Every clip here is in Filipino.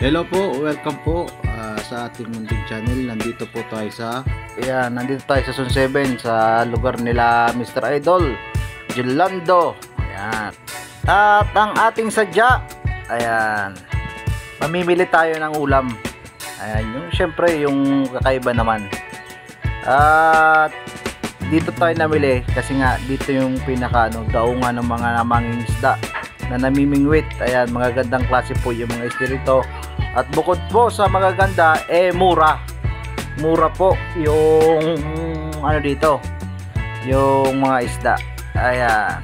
Hello po, welcome po sa ating munting channel. Nandito po tayo sa nandito tayo sa Zone 7 sa lugar nila Mr. Idol Jolando. Ayan. At ang ating sadya, ayan, mamimili tayo ng ulam. Ayan, yung syempre yung kakaiba naman. At dito tayo namili kasi nga dito yung pinaka daungan ng mga namanging isda na namimingwit. Ayan, mga gandang klase po yung mga isda rito. At bukod po sa magaganda, mura po yung dito, yung mga isda. Ayan,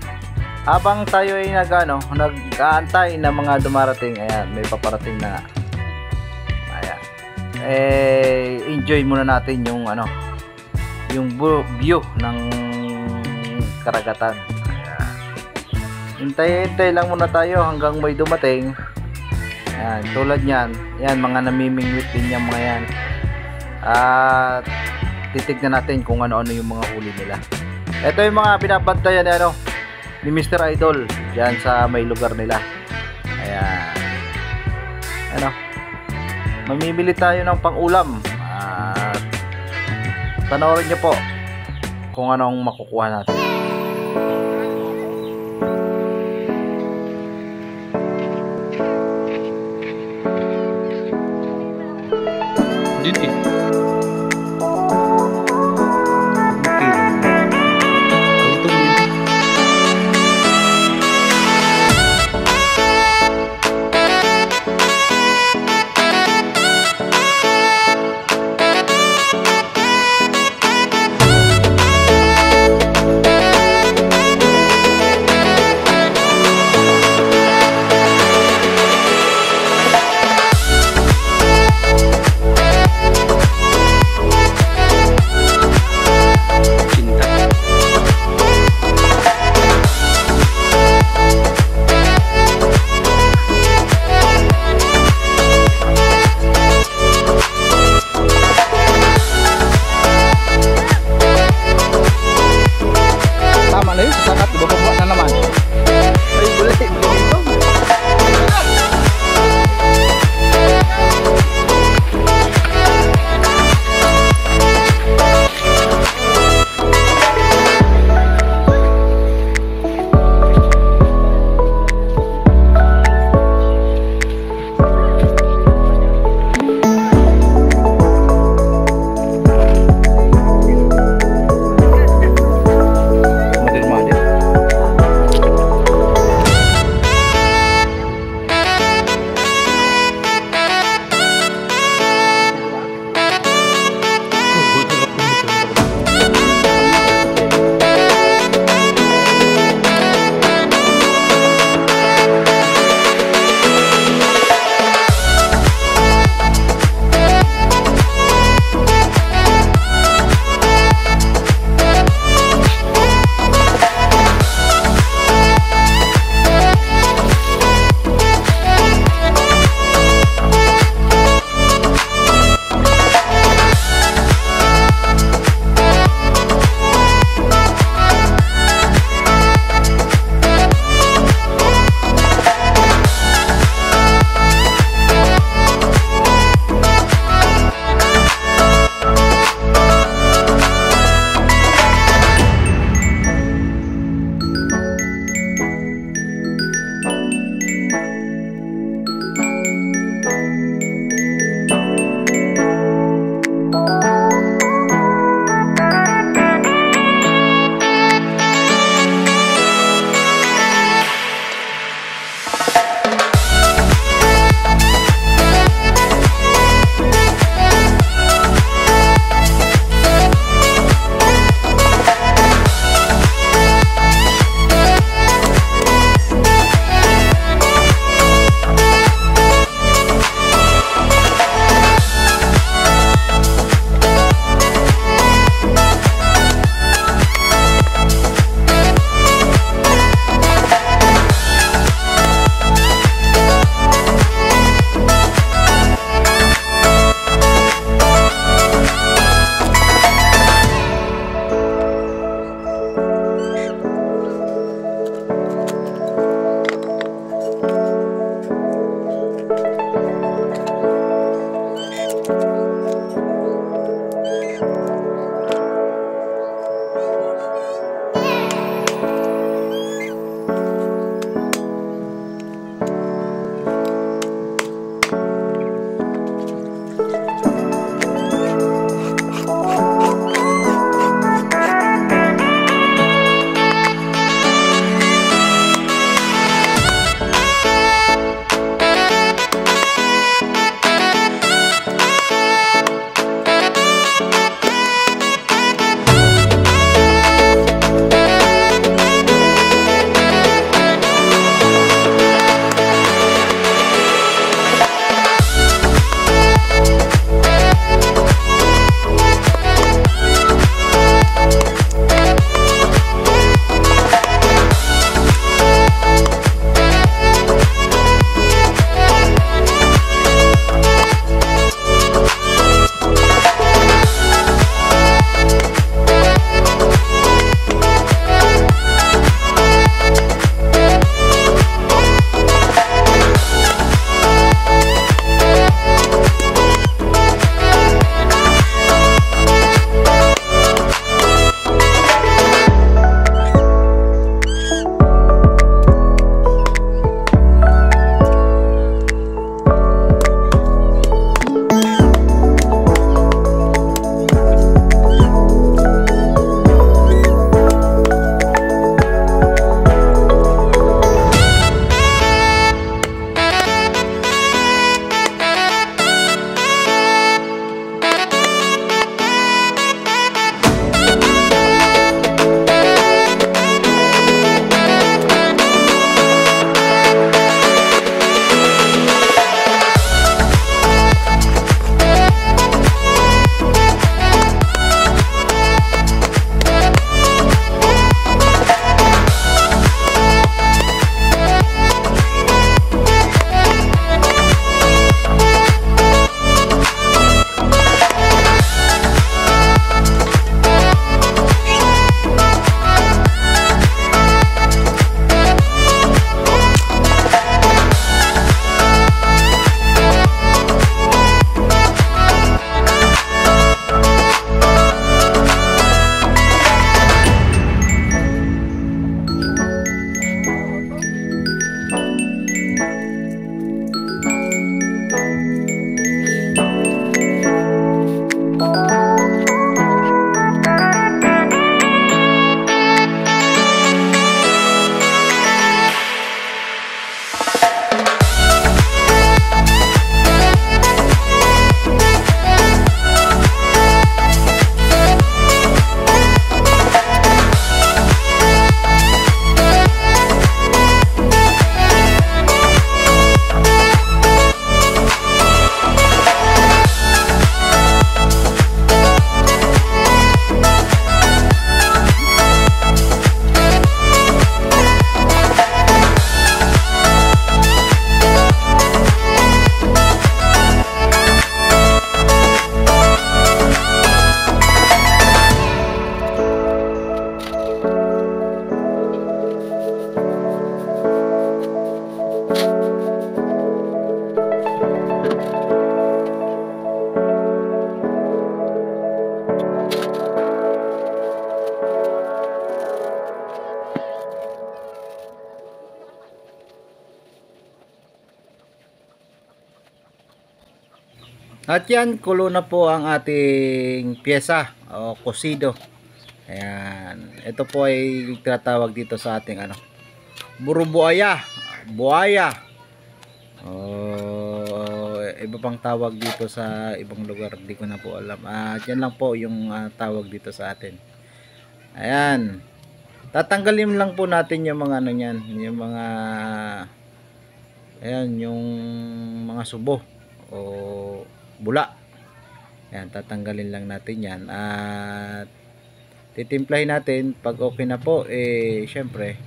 habang tayo ay nag-aantay na mga dumarating, ayan, may paparating na nga. Ayan, enjoy muna natin yung yung view ng karagatan. Ayan, hintay lang muna tayo hanggang may dumating. Ayan, tulad yan, yan mga namimingwit din yung mga yan. At titignan natin kung ano-ano yung mga huli nila. Ito yung mga binabantayan ni Mr. Idol dyan sa may lugar nila. Ayan, mamimili tayo ng pang-ulam. At panoorin nyo po kung anong makukuha natin. At yan, kulo na po ang ating pyesa o kosido. Ayan. Ito po ay tinatawag dito sa ating burubuaya. Buaya. Iba pang tawag dito sa ibang lugar. Hindi ko na po alam. At yan lang po yung tawag dito sa atin. Ayan. Tatanggalin lang po natin yung mga niyan. Yung mga ayan, yung mga subo o bula. Ayan, tatanggalin lang natin yan. At titimplahin natin. Pag okay na po, syempre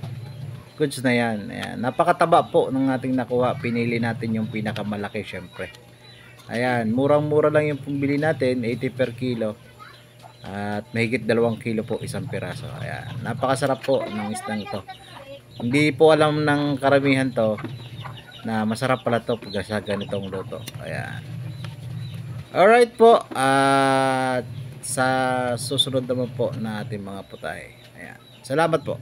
goods na yan. Ayan, napakataba po ng ating nakuha. Pinili natin yung pinakamalaki syempre. Ayan, murang-mura lang yung pambili natin, 80 per kilo. At mahigit 2 kilo po isang piraso. Ayan, napakasarap po ng isdang ito. Hindi po alam ng karamihan to na masarap pala to pag sa ganitong luto. Ayan. Alright po. At sa susunod naman po na ating mga putahe. Ayan. Salamat po.